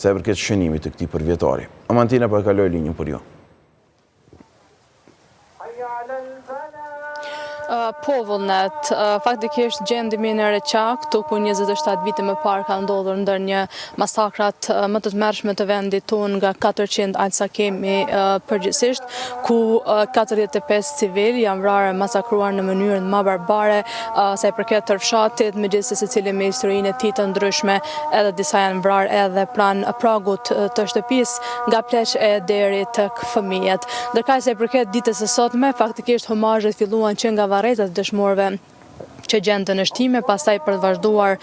Se përket shënimit të këtij përvjetari. Amantina po e kaloj linjën për ju. Po vullnet, faktikisht gjendemi në Reçak, këtu ku 27 vite më parë ka ndodhur ndër një masakrat më të tmerrshme të vendit tonë nga 400 aq sa kemi përgjithsisht, ku 45 civil janë vrarë masakruar në mënyrën më barbare, sa i përket të fshatit, megjithëse secili me historinë e tij të ndryshme, edhe disa janë vrarë edhe pranë pragut të shtëpisë, nga pleqë deri tek fëmijët. Ndërkaq sa i përket ditës së sotme, faktikisht homazhet filluan që nga varrezat dëshmorëve që gjendën në shtime, pastaj për të vazhduar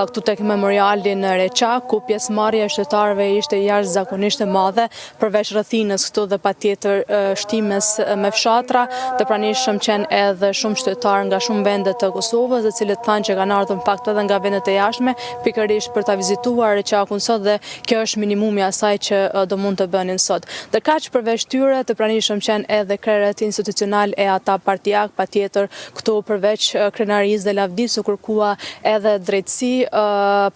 këtu tek memoriali në Reçak, ku pjesëmarrja e qytetarëve ishte jashtëzakonisht e madhe, përveç rrethinës këtu dhe patjetër shtimes me fshatra, të pranishëm qenë edhe shumë qytetarë nga shumë vende të Kosovës, të cilët thanë që kanë ardhur pak edhe nga vendet e jashtme, pikërisht për ta vizituar Reçakun sot, dhe kjo është minimumi i asaj që do mund të bënin sot. Ndërkaq përveç tyre të pranishëm qenë edhe krerët institucional e ata partijak, patjetër këtu përveç krenarisë dhe lavdisë u kërkua edhe drejtësi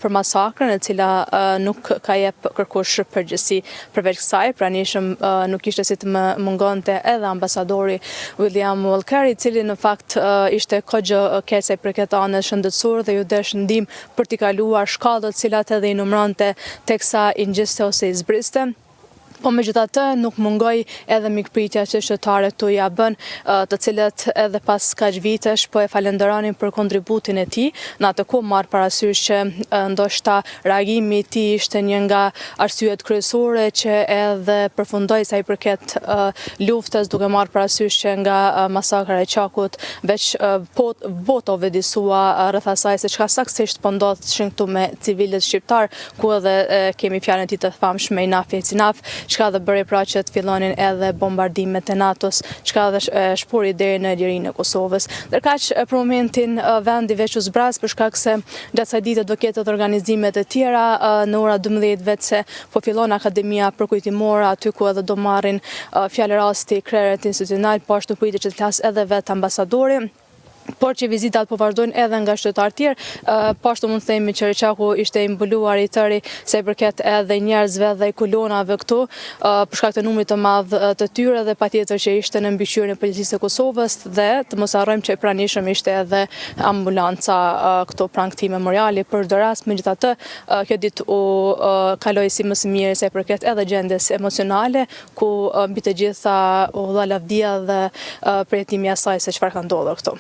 për masakrën, e cila nuk ka jep kërkush përgjegjësi. Përveç kësaj, pranishëm nuk ishte si të më mungonte edhe ambasadori William Walker, i cili në fakt ishte kogjo keq sa i përket anës shëndetësore dhe ju desh ndihmë për t'i kaluar shkallët cilat edhe i numëronte teksa i ngjiste ose i zbriste. Po megjithatë nuk mungoi edhe mikpritja që qytetarët tu ja bën, të cilët edhe pas kaq vitesh po e falenderonin për kontributin e tij. Në atë kohë marr parasysh që ndoshta reagimi i tij ishte një nga arsyet kryesore që edhe përfundoi sa i përket luftës, duke marr parasysh që nga masakra e Reçakut veç boto vëdisua rreth asaj se çka saktësisht po ndodhshin këtu me civilët shqiptar, ku edhe kemi fjalën e tij të famshme Inafi Cinaf, çka dhe bëri pra që të fillonin edhe bombardimet e NATO-s, çka dhe shpori deri në lirinë e Kosovës. Ndërkaq për momentin vendi veç u zbraz për shkak se gjatë kësaj dite do ketë edhe organizime të tjera në ora 12 vetë se po fillon Akademia Përkujtimore, aty ku edhe do marrin fjalë rasti krerët institucional, po ashtu pritet që të flas edhe vetë ambasadori. Por që vizitat po vazhdojnë edhe nga qytetarë tjerë, po ashtu mund të themi që Reçaku ishte i mbuluar i tëri sa i përket edhe njerëzve dhe kolonave këtu, për shkak të numrit të madh të tyre, dhe patjetër që ishte në mbikëqyrjen e Policisë së Kosovës, dhe të mos harrojmë që e pranishëm ishte edhe ambulanca këtu pranë këtij memoriali për çdo rast. Megjithatë, kjo ditë u kaloi si më së miri sa i përket edhe gjendjes emocionale, ku mbi të gjitha u dha lavdia dhe përjetimi i asaj se çfarë ka ndodhur këtu.